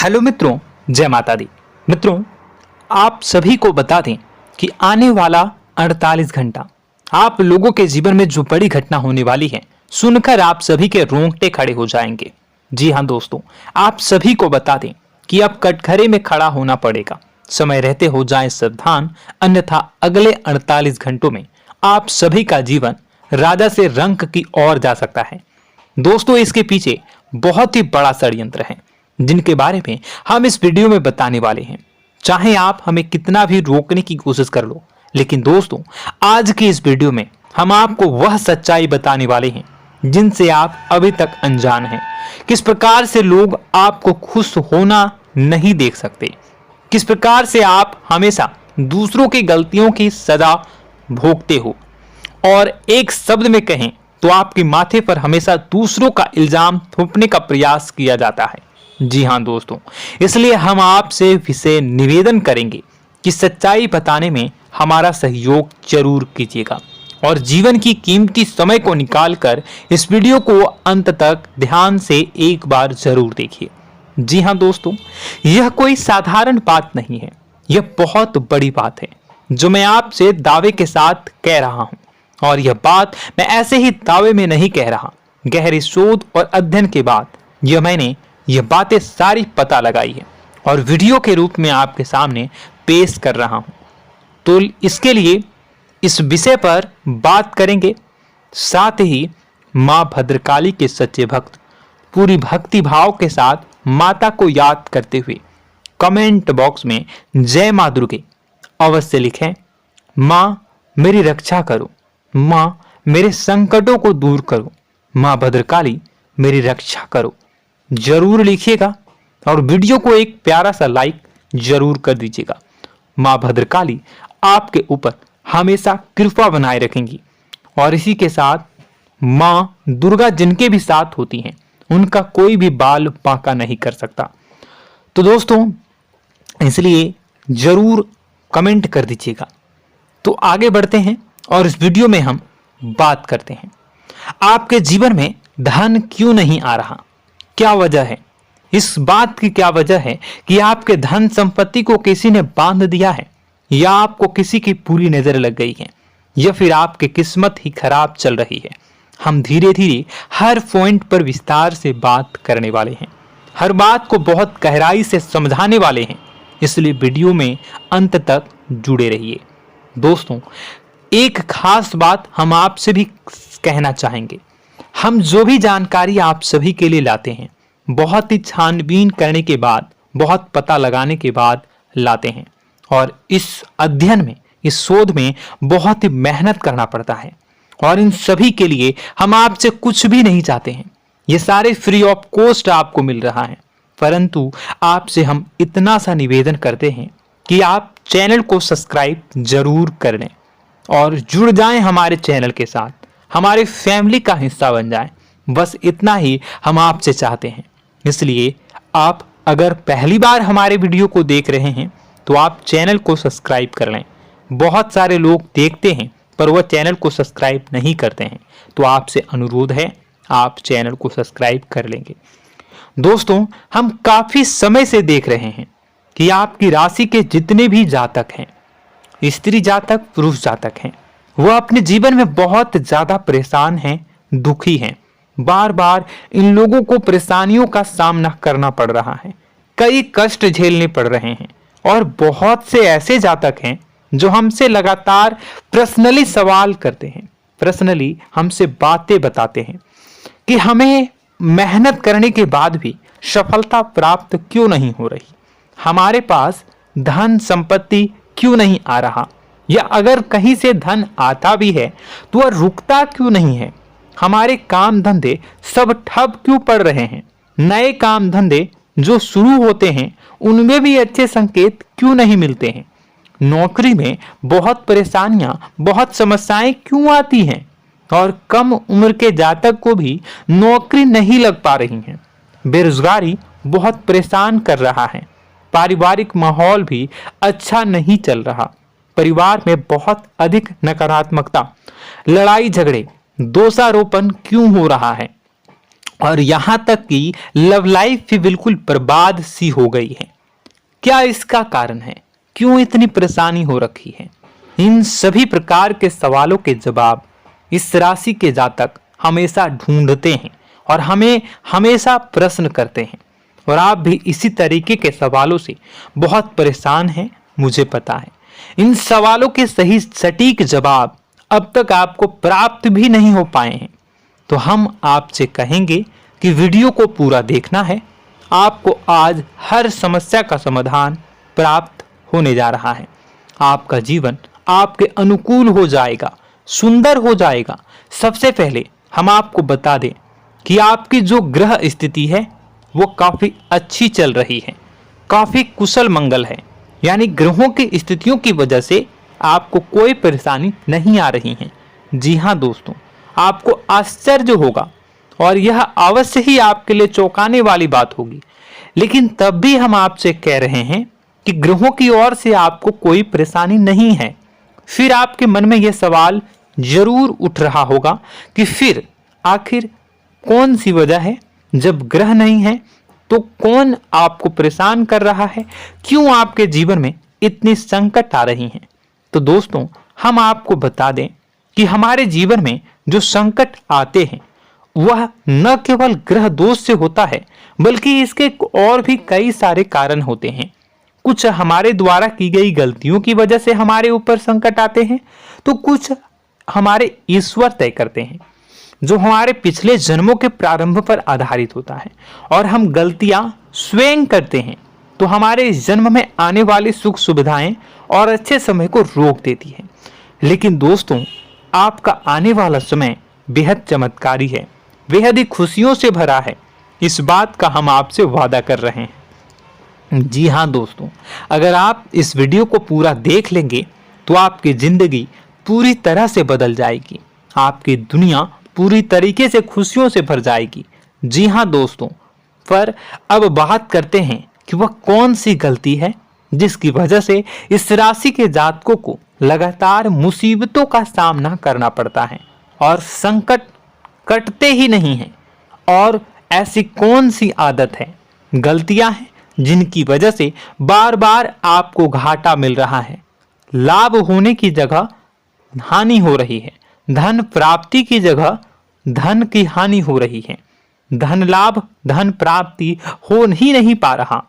Hello मित्रों, जय माता दी। मित्रों, आप सभी को बता दें कि आने वाला 48 घंटा आप लोगों के जीवन में जो बड़ी घटना होने वाली है, सुनकर आप सभी के रोंगटे खड़े हो जाएंगे। जी हाँ दोस्तों, आप सभी को बता दें कि अब कटघरे में खड़ा होना पड़ेगा। समय रहते हो जाएं सावधान, अन्यथा अगले 48 घंटों में आप सभी का जीवन राजा से रंक की ओर जा सकता है। दोस्तों, इसके पीछे बहुत ही बड़ा षड्यंत्र है जिनके बारे में हम इस वीडियो में बताने वाले हैं। चाहे आप हमें कितना भी रोकने की कोशिश कर लो, लेकिन दोस्तों आज की इस वीडियो में हम आपको वह सच्चाई बताने वाले हैं जिनसे आप अभी तक अनजान हैं। किस प्रकार से लोग आपको खुश होना नहीं देख सकते, किस प्रकार से आप हमेशा दूसरों की गलतियों की सजा भोगते हो, और एक शब्द में कहें तो आपके माथे पर हमेशा दूसरों का इल्जाम थोपने का प्रयास किया जाता है। जी हाँ दोस्तों, इसलिए हम आपसे विशेष निवेदन करेंगे कि सच्चाई बताने में हमारा सहयोग जरूर कीजिएगा और जीवन की कीमती समय को निकालकर इस वीडियो को अंत तक ध्यान से एक बार जरूर देखिए। जी हाँ दोस्तों, यह कोई साधारण बात नहीं है, यह बहुत बड़ी बात है जो मैं आपसे दावे के साथ कह रहा हूं। और यह बात मैं ऐसे ही दावे में नहीं कह रहा, गहरी शोध और अध्ययन के बाद मैंने यह बातें सारी पता लगाई है और वीडियो के रूप में आपके सामने पेश कर रहा हूं। तो इसके लिए इस विषय पर बात करेंगे। साथ ही मां भद्रकाली के सच्चे भक्त पूरी भक्ति भाव के साथ माता को याद करते हुए कमेंट बॉक्स में जय मां दुर्गे अवश्य लिखें। मां मेरी रक्षा करो, मां मेरे संकटों को दूर करो, मां भद्रकाली मेरी रक्षा करो, जरूर लिखिएगा और वीडियो को एक प्यारा सा लाइक जरूर कर दीजिएगा। मां भद्रकाली आपके ऊपर हमेशा कृपा बनाए रखेंगी और इसी के साथ मां दुर्गा जिनके भी साथ होती हैं उनका कोई भी बाल बांका नहीं कर सकता। तो दोस्तों, इसलिए जरूर कमेंट कर दीजिएगा। तो आगे बढ़ते हैं और इस वीडियो में हम बात करते हैं, आपके जीवन में धन क्यों नहीं आ रहा, क्या वजह है। इस बात की क्या वजह है कि आपके धन संपत्ति को किसी ने बांध दिया है, या आपको किसी की पूरी नजर लग गई है, या फिर आपकी किस्मत ही खराब चल रही है। हम धीरे धीरे हर पॉइंट पर विस्तार से बात करने वाले हैं, हर बात को बहुत गहराई से समझाने वाले हैं, इसलिए वीडियो में अंत तक जुड़े रहिए। दोस्तों, एक खास बात हम आपसे भी कहना चाहेंगे, हम जो भी जानकारी आप सभी के लिए लाते हैं बहुत ही छानबीन करने के बाद, बहुत पता लगाने के बाद लाते हैं, और इस अध्ययन में, इस शोध में बहुत ही मेहनत करना पड़ता है। और इन सभी के लिए हम आपसे कुछ भी नहीं चाहते हैं, ये सारे फ्री ऑफ कॉस्ट आपको मिल रहा है, परंतु आपसे हम इतना सा निवेदन करते हैं कि आप चैनल को सब्सक्राइब जरूर कर लें और जुड़ जाएं हमारे चैनल के साथ, हमारे फैमिली का हिस्सा बन जाएं। बस इतना ही हम आपसे चाहते हैं। इसलिए आप अगर पहली बार हमारे वीडियो को देख रहे हैं तो आप चैनल को सब्सक्राइब कर लें। बहुत सारे लोग देखते हैं पर वह चैनल को सब्सक्राइब नहीं करते हैं, तो आपसे अनुरोध है आप चैनल को सब्सक्राइब कर लेंगे। दोस्तों, हम काफी समय से देख रहे हैं कि आपकी राशि के जितने भी जातक हैं, स्त्री जातक, पुरुष जातक हैं, वह अपने जीवन में बहुत ज्यादा परेशान हैं, दुखी हैं। बार बार इन लोगों को परेशानियों का सामना करना पड़ रहा है, कई कष्ट झेलने पड़ रहे हैं, और बहुत से ऐसे जातक हैं जो हमसे लगातार पर्सनली सवाल करते हैं, पर्सनली हमसे बातें बताते हैं कि हमें मेहनत करने के बाद भी सफलता प्राप्त क्यों नहीं हो रही, हमारे पास धन संपत्ति क्यों नहीं आ रहा, या अगर कहीं से धन आता भी है तो वह रुकता क्यों नहीं है, हमारे काम धंधे सब ठप क्यों पड़ रहे हैं, नए काम धंधे जो शुरू होते हैं उनमें भी अच्छे संकेत क्यों नहीं मिलते हैं, नौकरी में बहुत परेशानियां, बहुत समस्याएं क्यों आती हैं, और कम उम्र के जातक को भी नौकरी नहीं लग पा रही है, बेरोजगारी बहुत परेशान कर रहा है, पारिवारिक माहौल भी अच्छा नहीं चल रहा, परिवार में बहुत अधिक नकारात्मकता, लड़ाई झगड़े, दोषारोपण क्यों हो रहा है, और यहां तक कि लव लाइफ भी बिल्कुल बर्बाद सी हो गई है। क्या इसका कारण है? क्यों इतनी परेशानी हो रखी है? इन सभी प्रकार के सवालों के जवाब इस राशि के जातक हमेशा ढूंढते हैं और हमें हमेशा प्रश्न करते हैं। और आप भी इसी तरीके के सवालों से बहुत परेशान हैं, मुझे पता है। इन सवालों के सही सटीक जवाब अब तक आपको प्राप्त भी नहीं हो पाए हैं। तो हम आपसे कहेंगे कि वीडियो को पूरा देखना है। आपको आज हर समस्या का समाधान प्राप्त होने जा रहा है। आपका जीवन आपके अनुकूल हो जाएगा, सुंदर हो जाएगा। सबसे पहले हम आपको बता दें कि आपकी जो ग्रह स्थिति है वो काफी अच्छी चल रही है, काफी कुशल मंगल है। यानी ग्रहों की स्थितियों की वजह से आपको कोई परेशानी नहीं आ रही है। जी हाँ दोस्तों, आपको आश्चर्य होगा और यह अवश्य ही आपके लिए चौंकाने वाली बात होगी। लेकिन तब भी हम आपसे कह रहे हैं कि ग्रहों की ओर से आपको कोई परेशानी नहीं है। फिर आपके मन में यह सवाल जरूर उठ रहा होगा कि फिर आखिर कौन सी वजह है? जब ग्रह नहीं है तो कौन आपको परेशान कर रहा है? क्यों आपके जीवन में इतनी संकट आ रही हैं? तो दोस्तों, हम आपको बता दें कि हमारे जीवन में जो संकट आते हैं वह न केवल ग्रह दोष से होता है, बल्कि इसके और भी कई सारे कारण होते हैं। कुछ हमारे द्वारा की गई गलतियों की वजह से हमारे ऊपर संकट आते हैं, तो कुछ हमारे ईश्वर तय करते हैं, जो हमारे पिछले जन्मों के प्रारंभ पर आधारित होता है। और हम गलतियां स्वयं करते हैं तो हमारे इस जन्म में आने वाली सुख सुविधाएं और अच्छे समय को रोक देती है। लेकिन दोस्तों, आपका आने वाला समय बेहद चमत्कारी है, बेहद ही खुशियों से भरा है। इस बात का हम आपसे वादा कर रहे हैं। जी हाँ दोस्तों, अगर आप इस वीडियो को पूरा देख लेंगे तो आपकी जिंदगी पूरी तरह से बदल जाएगी, आपकी दुनिया पूरी तरीके से खुशियों से भर जाएगी। जी हाँ दोस्तों, पर अब बात करते हैं कि वह कौन सी गलती है जिसकी वजह से इस राशि के जातकों को लगातार मुसीबतों का सामना करना पड़ता है और संकट कटते ही नहीं हैं। और ऐसी कौन सी आदत है, गलतियां हैं जिनकी वजह से बार बार आपको घाटा मिल रहा है, लाभ होने की जगह हानि हो रही है, धन प्राप्ति की जगह धन की हानि हो रही है, धन लाभ धन प्राप्ति हो ही नहीं पा रहा,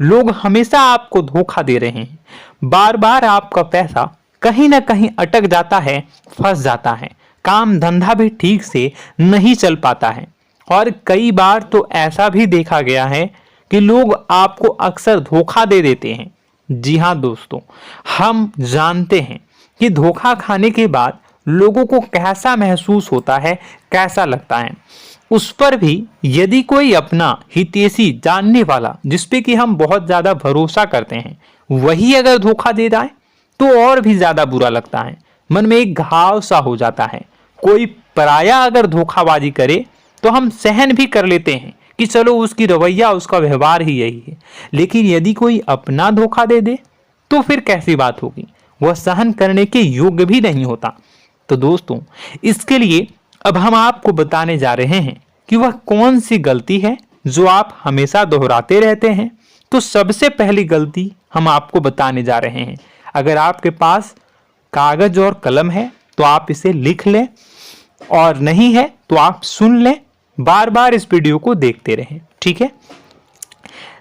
लोग हमेशा आपको धोखा दे रहे हैं, बार बार आपका पैसा कहीं ना कहीं अटक जाता है, फंस जाता है, काम धंधा भी ठीक से नहीं चल पाता है। और कई बार तो ऐसा भी देखा गया है कि लोग आपको अक्सर धोखा दे देते हैं। जी हाँ दोस्तों, हम जानते हैं कि धोखा खाने के बाद लोगों को कैसा महसूस होता है, कैसा लगता है। उस पर भी यदि कोई अपना हितैषी जानने वाला, जिसपे कि हम बहुत ज्यादा भरोसा करते हैं, वही अगर धोखा दे जाए तो और भी ज्यादा बुरा लगता है, मन में एक घाव सा हो जाता है। कोई पराया अगर धोखाबाजी करे तो हम सहन भी कर लेते हैं कि चलो उसकी रवैया, उसका व्यवहार ही यही है। लेकिन यदि कोई अपना धोखा दे दे तो फिर कैसी बात होगी, वह सहन करने के योग्य भी नहीं होता। तो दोस्तों, इसके लिए अब हम आपको बताने जा रहे हैं कि वह कौन सी गलती है जो आप हमेशा दोहराते रहते हैं। तो सबसे पहली गलती हम आपको बताने जा रहे हैं। अगर आपके पास कागज और कलम है तो आप इसे लिख लें, और नहीं है तो आप सुन लें, बार बार इस वीडियो को देखते रहें, ठीक है।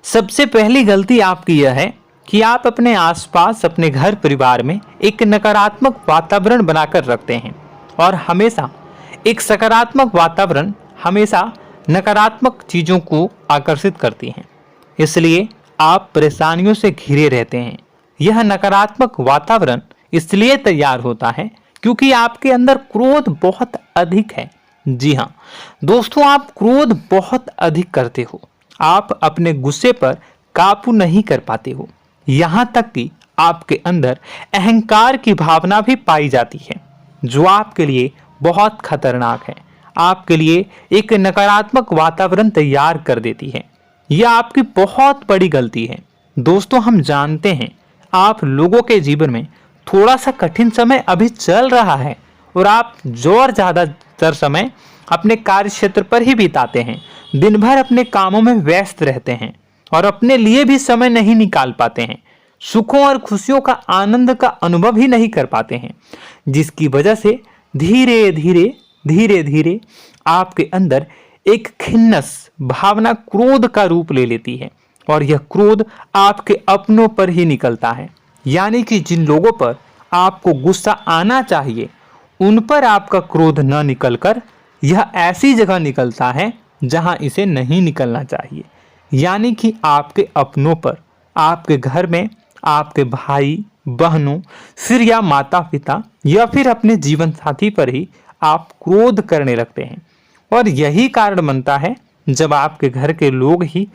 सबसे पहली गलती आपकी यह है कि आप अपने आसपास, अपने घर परिवार में एक नकारात्मक वातावरण बनाकर रखते हैं। और हमेशा एक सकारात्मक वातावरण हमेशा नकारात्मक चीजों को आकर्षित करती हैं, इसलिए आप परेशानियों से घिरे रहते हैं। यह नकारात्मक वातावरण इसलिए तैयार होता है क्योंकि आपके अंदर क्रोध बहुत अधिक है। जी हाँ दोस्तों, आप क्रोध बहुत अधिक करते हो, आप अपने गुस्से पर काबू नहीं कर पाते हो, यहाँ तक कि आपके अंदर अहंकार की भावना भी पाई जाती है, जो आपके लिए बहुत खतरनाक है, आपके लिए एक नकारात्मक वातावरण तैयार कर देती है। यह आपकी बहुत बड़ी गलती है। दोस्तों, हम जानते हैं आप लोगों के जीवन में थोड़ा सा कठिन समय अभी चल रहा है और आप और ज्यादातर समय अपने कार्य क्षेत्र पर ही बिताते हैं, दिन भर अपने कामों में व्यस्त रहते हैं और अपने लिए भी समय नहीं निकाल पाते हैं, सुखों और खुशियों का आनंद का अनुभव ही नहीं कर पाते हैं, जिसकी वजह से धीरे धीरे धीरे धीरे आपके अंदर एक खिन्नस भावना क्रोध का रूप ले लेती है और यह क्रोध आपके अपनों पर ही निकलता है। यानी कि जिन लोगों पर आपको गुस्सा आना चाहिए उन पर आपका क्रोध न निकलकर यह ऐसी जगह निकलता है जहां इसे नहीं निकलना चाहिए। यानी कि आपके अपनों पर, आपके घर में आपके भाई बहनों, फिर या माता पिता या फिर अपने जीवन साथी पर ही आप क्रोध करने लगते हैं। और यही कारण बनता है जब आपके घर के लोग ही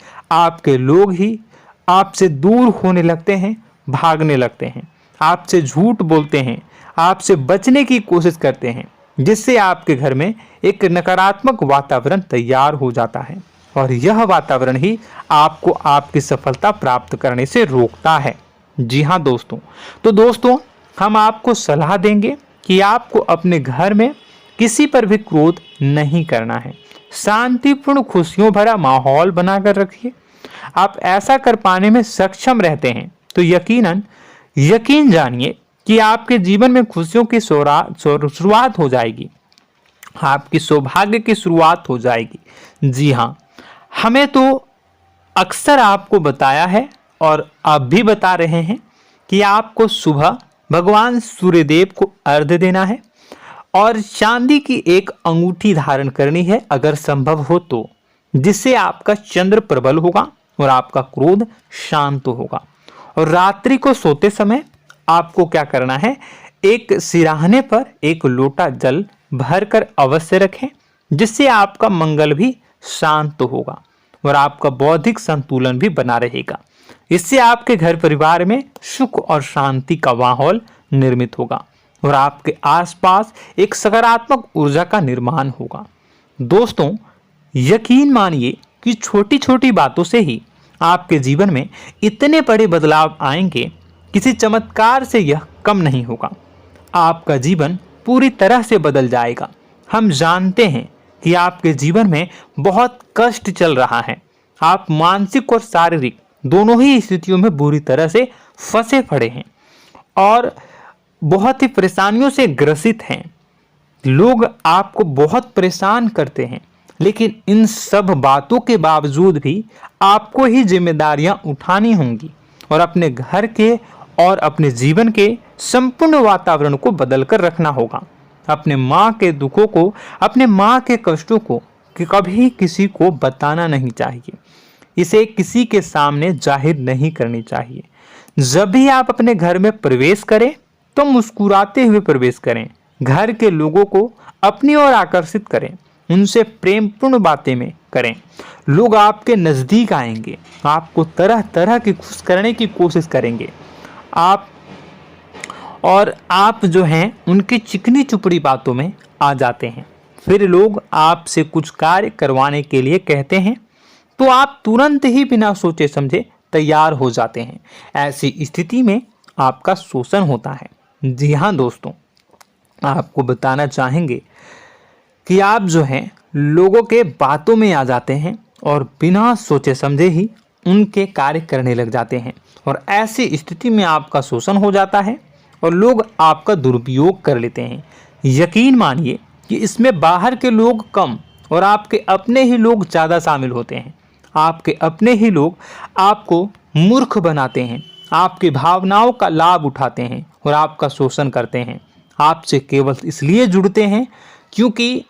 आपसे दूर होने लगते हैं, भागने लगते हैं, आपसे झूठ बोलते हैं, आपसे बचने की कोशिश करते हैं, जिससे आपके घर में एक नकारात्मक वातावरण तैयार हो जाता है और यह वातावरण ही आपको आपकी सफलता प्राप्त करने से रोकता है। जी हाँ दोस्तों, तो दोस्तों हम आपको सलाह देंगे कि आपको अपने घर में किसी पर भी क्रोध नहीं करना है। शांतिपूर्ण खुशियों भरा माहौल बनाकर रखिए। आप ऐसा कर पाने में सक्षम रहते हैं तो यकीन जानिए कि आपके जीवन में खुशियों की शुरुआत हो जाएगी, आपकी सौभाग्य की शुरुआत हो जाएगी। जी हाँ, हमें तो अक्सर आपको बताया है और आप भी बता रहे हैं कि आपको सुबह भगवान सूर्यदेव को अर्घ्य देना है और चांदी की एक अंगूठी धारण करनी है अगर संभव हो तो, जिससे आपका चंद्र प्रबल होगा और आपका क्रोध शांत होगा। और रात्रि को सोते समय आपको क्या करना है, एक सिराहने पर एक लोटा जल भरकर अवश्य रखें, जिससे आपका मंगल भी शांत होगा और आपका बौद्धिक संतुलन भी बना रहेगा। इससे आपके घर परिवार में सुख और शांति का माहौल निर्मित होगा और आपके आसपास एक सकारात्मक ऊर्जा का निर्माण होगा। दोस्तों यकीन मानिए कि छोटी छोटी बातों से ही आपके जीवन में इतने बड़े बदलाव आएंगे, किसी चमत्कार से यह कम नहीं होगा। आपका जीवन पूरी तरह से बदल जाएगा। हम जानते हैं कि आपके जीवन में बहुत कष्ट चल रहा है, आप मानसिक और शारीरिक दोनों ही स्थितियों में बुरी तरह से फंसे पड़े हैं और बहुत ही परेशानियों से ग्रसित हैं। लोग आपको बहुत परेशान करते हैं, लेकिन इन सब बातों के बावजूद भी आपको ही जिम्मेदारियां उठानी होंगी और अपने घर के और अपने जीवन के संपूर्ण वातावरण को बदलकर रखना होगा। अपने माँ के दुखों को, अपने माँ के कष्टों को कभी किसी को बताना नहीं चाहिए, इसे किसी के सामने जाहिर नहीं करनी चाहिए। जब भी आप अपने घर में प्रवेश करें तो मुस्कुराते हुए प्रवेश करें, घर के लोगों को अपनी ओर आकर्षित करें, उनसे प्रेमपूर्ण बातें में करें। लोग आपके नज़दीक आएंगे, आपको तरह तरह की खुश करने की कोशिश करेंगे। आप जो हैं उनकी चिकनी चुपड़ी बातों में आ जाते हैं। फिर लोग आपसे कुछ कार्य करवाने के लिए कहते हैं तो आप तुरंत ही बिना सोचे समझे तैयार हो जाते हैं। ऐसी स्थिति में आपका शोषण होता है। जी हाँ दोस्तों, आपको बताना चाहेंगे कि आप जो हैं लोगों के बातों में आ जाते हैं और बिना सोचे समझे ही उनके कार्य करने लग जाते हैं और ऐसी स्थिति में आपका शोषण हो जाता है और लोग आपका दुरुपयोग कर लेते हैं। यकीन मानिए कि इसमें बाहर के लोग कम और आपके अपने ही लोग ज़्यादा शामिल होते हैं। आपके अपने ही लोग आपको मूर्ख बनाते हैं, आपकी भावनाओं का लाभ उठाते हैं और आपका शोषण करते हैं। आपसे केवल इसलिए जुड़ते हैं क्योंकि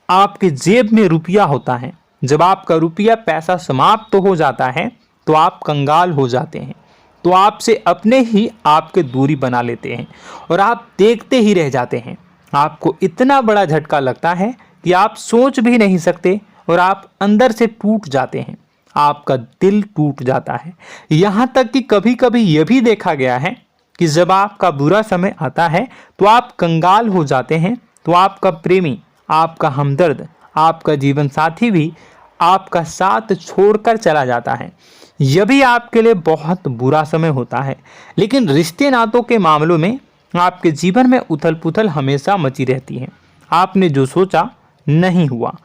आपके जेब में रुपया होता है। जब आपका रुपया पैसा समाप्त हो जाता है तो आप कंगाल हो जाते हैं, तो आपसे अपने ही आपके दूरी बना लेते हैं और आप देखते ही रह जाते हैं। आपको इतना बड़ा झटका लगता है कि आप सोच भी नहीं सकते और आप अंदर से टूट जाते हैं, आपका दिल टूट जाता है। यहाँ तक कि कभी कभी यह भी देखा गया है कि जब आपका बुरा समय आता है तो आप कंगाल हो जाते हैं, तो आपका प्रेमी, आपका हमदर्द, आपका जीवन साथी भी आपका साथ छोड़कर चला जाता है। यह भी आपके लिए बहुत बुरा समय होता है। लेकिन रिश्ते नातों के मामलों में आपके जीवन में उथल पुथल हमेशा मची रहती है। आपने जो सोचा नहीं हुआ।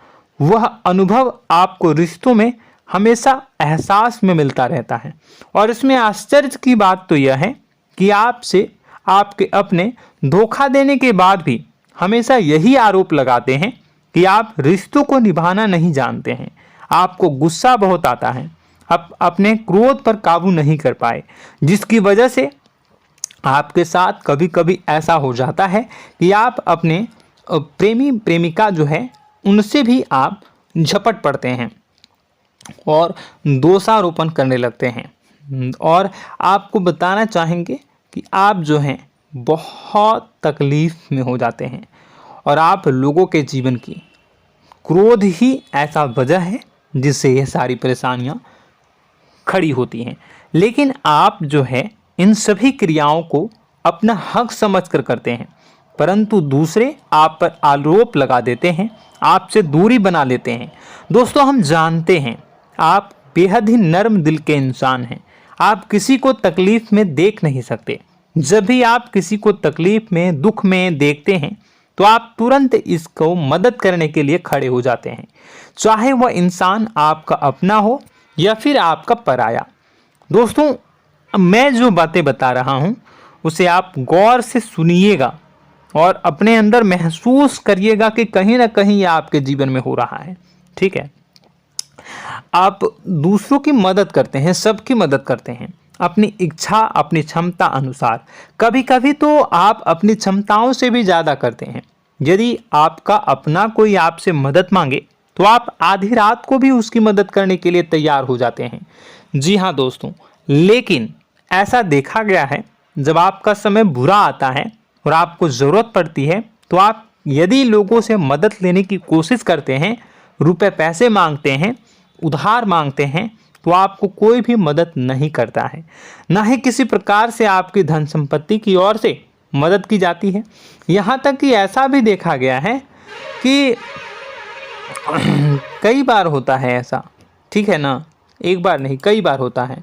वह अनुभव आपको रिश्तों में हमेशा एहसास में मिलता रहता है। और इसमें आश्चर्य की बात तो यह है कि आपसे आपके अपने धोखा देने के बाद भी हमेशा यही आरोप लगाते हैं कि आप रिश्तों को निभाना नहीं जानते हैं। आपको गुस्सा बहुत आता है, आप अपने क्रोध पर काबू नहीं कर पाए, जिसकी वजह से आपके साथ कभी कभी ऐसा हो जाता है कि आप अपने प्रेमी प्रेमिका जो है उनसे भी आप झपट पड़ते हैं और दोषारोपण करने लगते हैं। और आपको बताना चाहेंगे कि आप जो हैं बहुत तकलीफ में हो जाते हैं और आप लोगों के जीवन की क्रोध ही ऐसा वजह है जिससे यह सारी परेशानियां खड़ी होती हैं। लेकिन आप जो है इन सभी क्रियाओं को अपना हक समझकर करते हैं, परंतु दूसरे आप पर आरोप लगा देते हैं, आपसे दूरी बना लेते हैं। दोस्तों, हम जानते हैं आप बेहद ही नर्म दिल के इंसान हैं। आप किसी को तकलीफ में देख नहीं सकते। जब भी आप किसी को तकलीफ में, दुख में देखते हैं तो आप तुरंत इसको मदद करने के लिए खड़े हो जाते हैं, चाहे वह इंसान आपका अपना हो या फिर आपका पराया। दोस्तों, मैं जो बातें बता रहा हूं उसे आप गौर से सुनिएगा और अपने अंदर महसूस करिएगा कि कहीं ना कहीं यह आपके जीवन में हो रहा है। ठीक है, आप दूसरों की मदद करते हैं, सबकी मदद करते हैं अपनी इच्छा, अपनी क्षमता अनुसार। कभी कभी तो आप अपनी क्षमताओं से भी ज़्यादा करते हैं। यदि आपका अपना कोई आपसे मदद मांगे तो आप आधी रात को भी उसकी मदद करने के लिए तैयार हो जाते हैं। जी हाँ दोस्तों, लेकिन ऐसा देखा गया है जब आपका समय बुरा आता है और आपको ज़रूरत पड़ती है तो आप यदि लोगों से मदद लेने की कोशिश करते हैं, रुपए पैसे मांगते हैं, उधार मांगते हैं, तो आपको कोई भी मदद नहीं करता है। ना ही किसी प्रकार से आपकी धन संपत्ति की ओर से मदद की जाती है। यहाँ तक कि ऐसा भी देखा गया है कि कई बार होता है ऐसा, ठीक है ना, एक बार नहीं कई बार होता है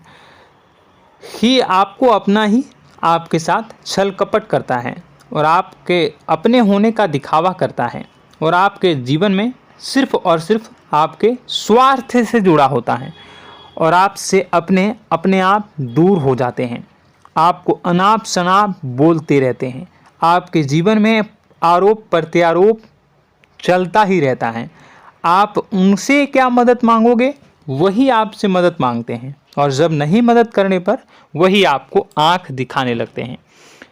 कि आपको अपना ही आपके साथ छल कपट करता है और आपके अपने होने का दिखावा करता है और आपके जीवन में सिर्फ और सिर्फ आपके स्वार्थ से जुड़ा होता है और आपसे अपने आप दूर हो जाते हैं। आपको अनाप शनाप बोलते रहते हैं। आपके जीवन में आरोप प्रत्यारोप चलता ही रहता है। आप उनसे क्या मदद मांगोगे, वही आपसे मदद मांगते हैं और जब नहीं मदद करने पर वही आपको आंख दिखाने लगते हैं।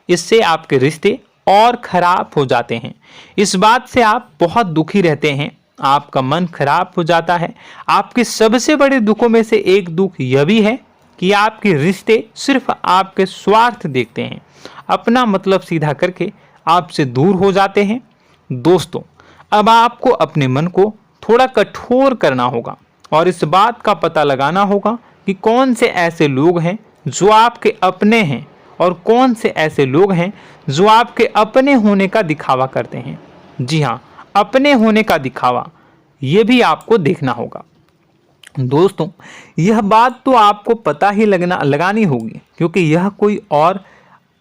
इससे आपके रिश्ते और खराब हो जाते हैं। इस बात से आप बहुत दुखी रहते हैं, आपका मन खराब हो जाता है। आपके सबसे बड़े दुखों में से एक दुख यह भी है कि आपके रिश्ते सिर्फ आपके स्वार्थ देखते हैं, अपना मतलब सीधा करके आपसे दूर हो जाते हैं। दोस्तों, अब आपको अपने मन को थोड़ा कठोर करना होगा और इस बात का पता लगाना होगा कि कौन से ऐसे लोग हैं जो आपके अपने हैं और कौन से ऐसे लोग हैं जो आपके अपने होने का दिखावा करते हैं। जी हाँ, अपने होने का दिखावा, ये भी आपको देखना होगा। दोस्तों, यह बात तो आपको पता ही लगानी होगी, क्योंकि यह कोई और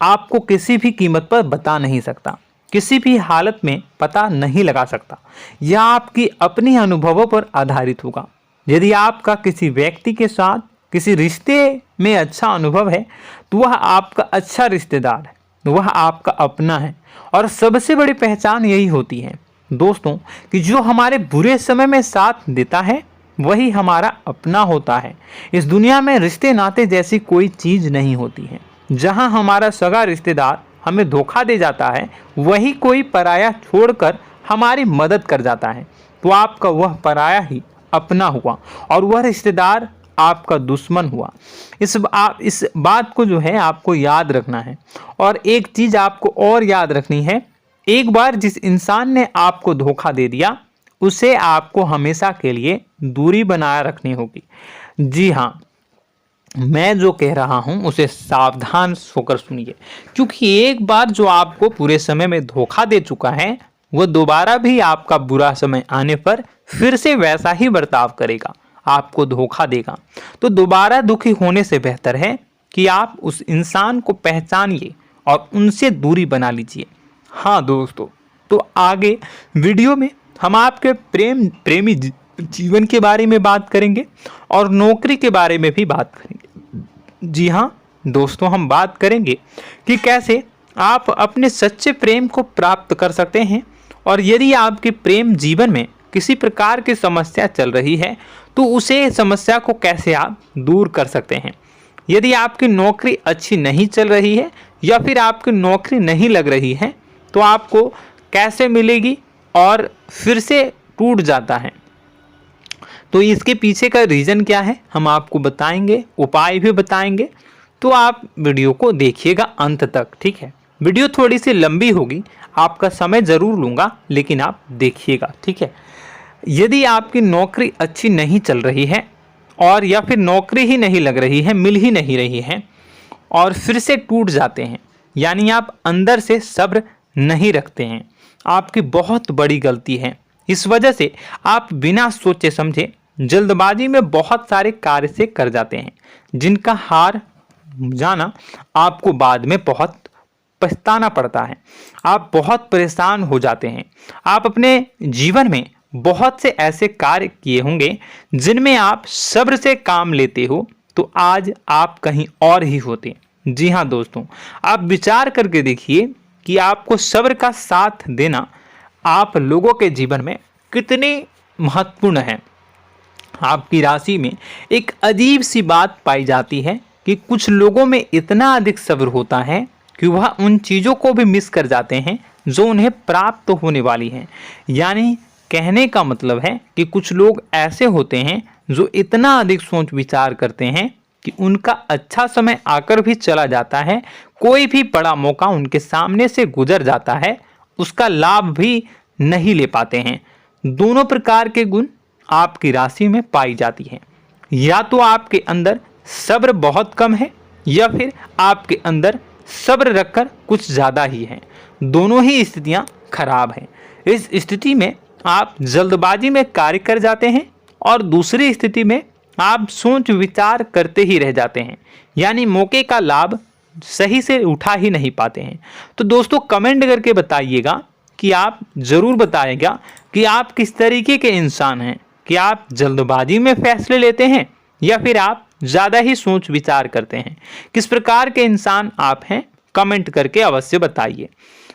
आपको किसी भी कीमत पर बता नहीं सकता, किसी भी हालत में पता नहीं लगा सकता। यह आपकी अपनी अनुभवों पर आधारित होगा। यदि आपका किसी व्यक्ति के साथ किसी रिश्ते में अच्छा अनुभव है तो वह आपका अच्छा रिश्तेदार है, वह आपका अपना है। और सबसे बड़ी पहचान यही होती है दोस्तों कि जो हमारे बुरे समय में साथ देता है वही हमारा अपना होता है। इस दुनिया में रिश्ते नाते जैसी कोई चीज़ नहीं होती है। जहां हमारा सगा रिश्तेदार हमें धोखा दे जाता है, वही कोई पराया छोड़कर हमारी मदद कर जाता है, तो आपका वह पराया ही अपना हुआ और वह रिश्तेदार आपका दुश्मन हुआ। इस बात को जो है आपको याद रखना है। और एक चीज़ आपको और याद रखनी है, एक बार जिस इंसान ने आपको धोखा दे दिया उसे आपको हमेशा के लिए दूरी बनाए रखनी होगी। जी हाँ, मैं जो कह रहा हूं उसे सावधान होकर सुनिए, क्योंकि एक बार जो आपको पूरे समय में धोखा दे चुका है वह दोबारा भी आपका बुरा समय आने पर फिर से वैसा ही बर्ताव करेगा, आपको धोखा देगा। तो दोबारा दुखी होने से बेहतर है कि आप उस इंसान को पहचानिए और उनसे दूरी बना लीजिए। हाँ दोस्तों, तो आगे वीडियो में हम आपके प्रेमी जीवन के बारे में बात करेंगे और नौकरी के बारे में भी बात करेंगे। जी हाँ दोस्तों, हम बात करेंगे कि कैसे आप अपने सच्चे प्रेम को प्राप्त कर सकते हैं, और यदि आपके प्रेम जीवन में किसी प्रकार की समस्या चल रही है तो उसे समस्या को कैसे आप दूर कर सकते हैं। यदि आपकी नौकरी अच्छी नहीं चल रही है या फिर आपकी नौकरी नहीं लग रही है तो आपको कैसे मिलेगी और फिर से टूट जाता है, तो इसके पीछे का रीज़न क्या है हम आपको बताएंगे, उपाय भी बताएंगे। तो आप वीडियो को देखिएगा अंत तक, ठीक है। वीडियो थोड़ी सी लंबी होगी, आपका समय ज़रूर लूँगा, लेकिन आप देखिएगा, ठीक है। यदि आपकी नौकरी अच्छी नहीं चल रही है और या फिर नौकरी ही नहीं लग रही है, मिल ही नहीं रही है और फिर से टूट जाते हैं, यानी आप अंदर से सब्र नहीं रखते हैं, आपकी बहुत बड़ी गलती है। इस वजह से आप बिना सोचे समझे जल्दबाजी में बहुत सारे कार्य से कर जाते हैं, जिनका हार जाना आपको बाद में बहुत पछताना पड़ता है। आप बहुत परेशान हो जाते हैं। आप अपने जीवन में बहुत से ऐसे कार्य किए होंगे जिनमें आप सब्र से काम लेते हो, तो आज आप कहीं और ही होते। जी हाँ दोस्तों, आप विचार करके देखिए कि आपको सब्र का साथ देना आप लोगों के जीवन में कितने महत्वपूर्ण है। आपकी राशि में एक अजीब सी बात पाई जाती है कि कुछ लोगों में इतना अधिक सब्र होता है कि वह उन चीज़ों को भी मिस कर जाते हैं जो उन्हें प्राप्त होने वाली हैं। यानी कहने का मतलब है कि कुछ लोग ऐसे होते हैं जो इतना अधिक सोच विचार करते हैं कि उनका अच्छा समय आकर भी चला जाता है, कोई भी बड़ा मौका उनके सामने से गुजर जाता है, उसका लाभ भी नहीं ले पाते हैं। दोनों प्रकार के गुण आपकी राशि में पाई जाती हैं। या तो आपके अंदर सब्र बहुत कम है या फिर आपके अंदर सब्र रखकर कुछ ज़्यादा ही है। दोनों ही स्थितियाँ खराब हैं। इस स्थिति में आप जल्दबाजी में कार्य कर जाते हैं और दूसरी स्थिति में आप सोच विचार करते ही रह जाते हैं, यानी मौके का लाभ सही से उठा ही नहीं पाते हैं। तो दोस्तों कमेंट करके बताइएगा कि आप ज़रूर बताइएगा कि आप किस तरीके के इंसान हैं, कि आप जल्दबाजी में फैसले लेते हैं या फिर आप ज़्यादा ही सोच विचार करते हैं। किस प्रकार के इंसान आप हैं, कमेंट करके अवश्य बताइए।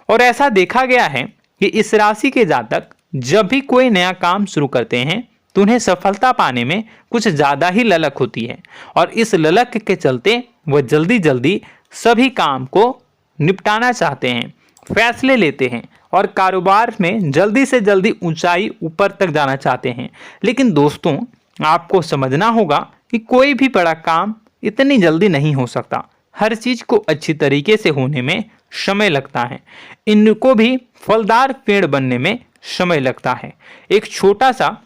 और ऐसा देखा गया है कि इस राशि के जातक जब भी कोई नया काम शुरू करते हैं तो उन्हें सफलता पाने में कुछ ज़्यादा ही ललक होती है, और इस ललक के चलते वह जल्दी जल्दी सभी काम को निपटाना चाहते हैं, फैसले लेते हैं और कारोबार में जल्दी से जल्दी ऊंचाई ऊपर तक जाना चाहते हैं। लेकिन दोस्तों आपको समझना होगा कि कोई भी बड़ा काम इतनी जल्दी नहीं हो सकता। हर चीज़ को अच्छी तरीके से होने में समय लगता है। इनको भी फलदार पेड़ बनने में समय लगता है। एक छोटा सा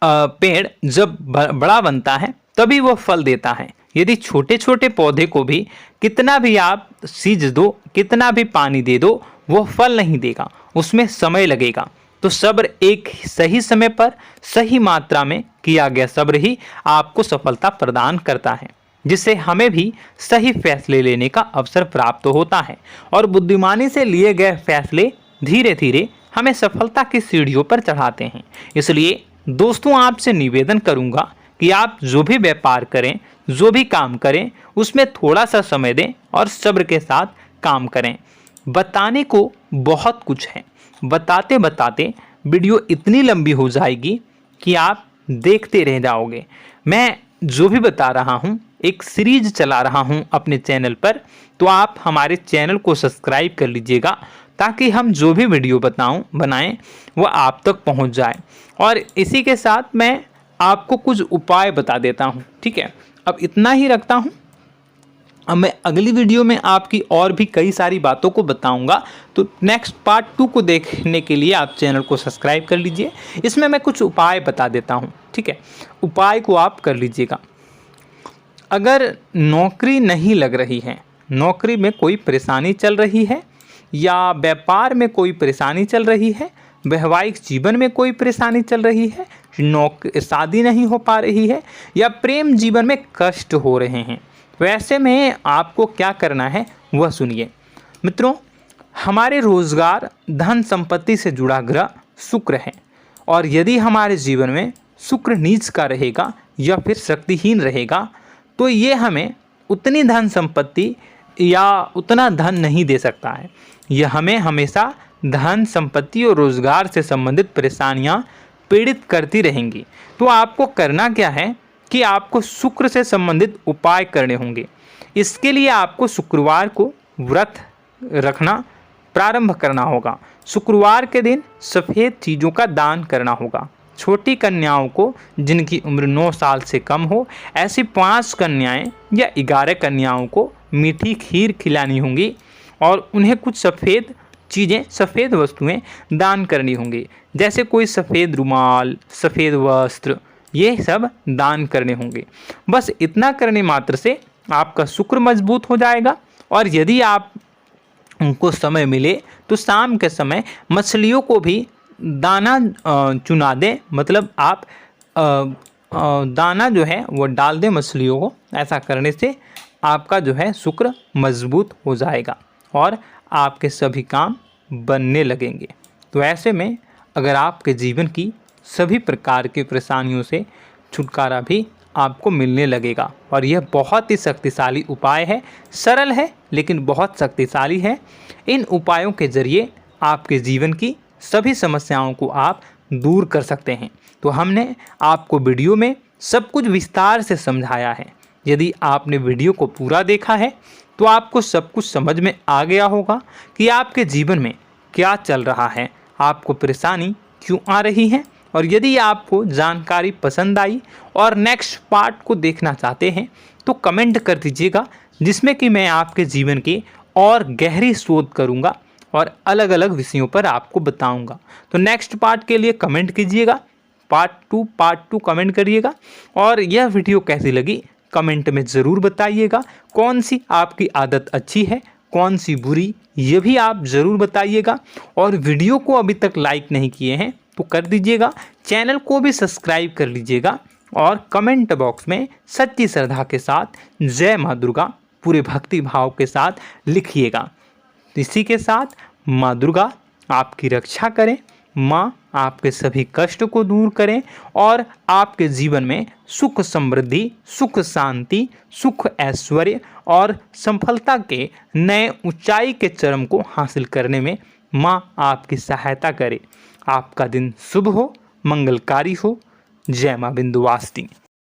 पेड़ जब बड़ा बनता है तभी वो फल देता है। यदि छोटे छोटे पौधे को भी कितना भी आप सींच दो, कितना भी पानी दे दो, वो फल नहीं देगा, उसमें समय लगेगा। तो सब्र एक सही समय पर सही मात्रा में किया गया सब्र ही आपको सफलता प्रदान करता है, जिससे हमें भी सही फैसले लेने का अवसर प्राप्त होता है और बुद्धिमानी से लिए गए फैसले धीरे धीरे हमें सफलता की सीढ़ियों पर चढ़ाते हैं। इसलिए दोस्तों आपसे निवेदन करूंगा कि आप जो भी व्यापार करें, जो भी काम करें, उसमें थोड़ा सा समय दें और सब्र के साथ काम करें। बताने को बहुत कुछ है, बताते बताते वीडियो इतनी लंबी हो जाएगी कि आप देखते रह जाओगे। मैं जो भी बता रहा हूँ एक सीरीज चला रहा हूँ अपने चैनल पर, तो आप हमारे चैनल को सब्सक्राइब कर लीजिएगा ताकि हम जो भी वीडियो बनाएं वो आप तक पहुँच जाए। और इसी के साथ मैं आपको कुछ उपाय बता देता हूँ, ठीक है। अब इतना ही रखता हूँ। अब मैं अगली वीडियो में आपकी और भी कई सारी बातों को बताऊंगा, तो नेक्स्ट पार्ट 2 को देखने के लिए आप चैनल को सब्सक्राइब कर लीजिए। इसमें मैं कुछ उपाय बता देता हूं, ठीक है। उपाय को आप कर लीजिएगा। अगर नौकरी नहीं लग रही है, नौकरी में कोई परेशानी चल रही है, या व्यापार में कोई परेशानी चल रही है, वैवाहिक जीवन में कोई परेशानी चल रही है, शादी नहीं हो पा रही है, या प्रेम जीवन में कष्ट हो रहे हैं, वैसे में आपको क्या करना है वह सुनिए। मित्रों, हमारे रोजगार धन संपत्ति से जुड़ा ग्रह शुक्र है, और यदि हमारे जीवन में शुक्र नीच का रहेगा या फिर शक्तिहीन रहेगा तो ये हमें उतनी धन संपत्ति या उतना धन नहीं दे सकता है। यह हमें हमेशा धन संपत्ति और रोजगार से संबंधित परेशानियां पीड़ित करती रहेंगी। तो आपको करना क्या है कि आपको शुक्र से संबंधित उपाय करने होंगे। इसके लिए आपको शुक्रवार को व्रत रखना प्रारंभ करना होगा। शुक्रवार के दिन सफ़ेद चीज़ों का दान करना होगा। छोटी कन्याओं को जिनकी उम्र 9 साल से कम हो, ऐसी 5 कन्याएं या 11 कन्याओं को मीठी खीर खिलानी होंगी और उन्हें कुछ सफ़ेद चीज़ें, सफ़ेद वस्तुएं दान करनी होंगी, जैसे कोई सफ़ेद रुमाल, सफ़ेद वस्त्र, ये सब दान करने होंगे। बस इतना करने मात्र से आपका शुक्र मजबूत हो जाएगा। और यदि आप उनको समय मिले तो शाम के समय मछलियों को भी दाना चुना दें, मतलब आप दाना जो है वो डाल दें मछलियों को। ऐसा करने से आपका जो है शुक्र मजबूत हो जाएगा और आपके सभी काम बनने लगेंगे। तो ऐसे में अगर आपके जीवन की सभी प्रकार की परेशानियों से छुटकारा भी आपको मिलने लगेगा। और यह बहुत ही शक्तिशाली उपाय है, सरल है लेकिन बहुत शक्तिशाली है। इन उपायों के ज़रिए आपके जीवन की सभी समस्याओं को आप दूर कर सकते हैं। तो हमने आपको वीडियो में सब कुछ विस्तार से समझाया है। यदि आपने वीडियो को पूरा देखा है तो आपको सब कुछ समझ में आ गया होगा कि आपके जीवन में क्या चल रहा है, आपको परेशानी क्यों आ रही है। और यदि आपको जानकारी पसंद आई और नेक्स्ट पार्ट को देखना चाहते हैं तो कमेंट कर दीजिएगा, जिसमें कि मैं आपके जीवन की और गहरी शोध करूंगा और अलग अलग विषयों पर आपको बताऊंगा। तो नेक्स्ट पार्ट के लिए कमेंट कीजिएगा, पार्ट टू कमेंट करिएगा। और यह वीडियो कैसी लगी कमेंट में ज़रूर बताइएगा। कौन सी आपकी आदत अच्छी है, कौन सी बुरी, ये भी आप ज़रूर बताइएगा। और वीडियो को अभी तक लाइक नहीं किए हैं तो कर दीजिएगा, चैनल को भी सब्सक्राइब कर लीजिएगा और कमेंट बॉक्स में सच्ची श्रद्धा के साथ जय माँ दुर्गा पूरे भक्ति भाव के साथ लिखिएगा। इसी के साथ माँ दुर्गा आपकी रक्षा करें, माँ आपके सभी कष्ट को दूर करें और आपके जीवन में सुख समृद्धि, सुख शांति, सुख ऐश्वर्य और सफलता के नए ऊंचाई के चरम को हासिल करने में माँ आपकी सहायता करे। आपका दिन शुभ हो, मंगलकारी हो। जय माँ विंध्यवासिनी।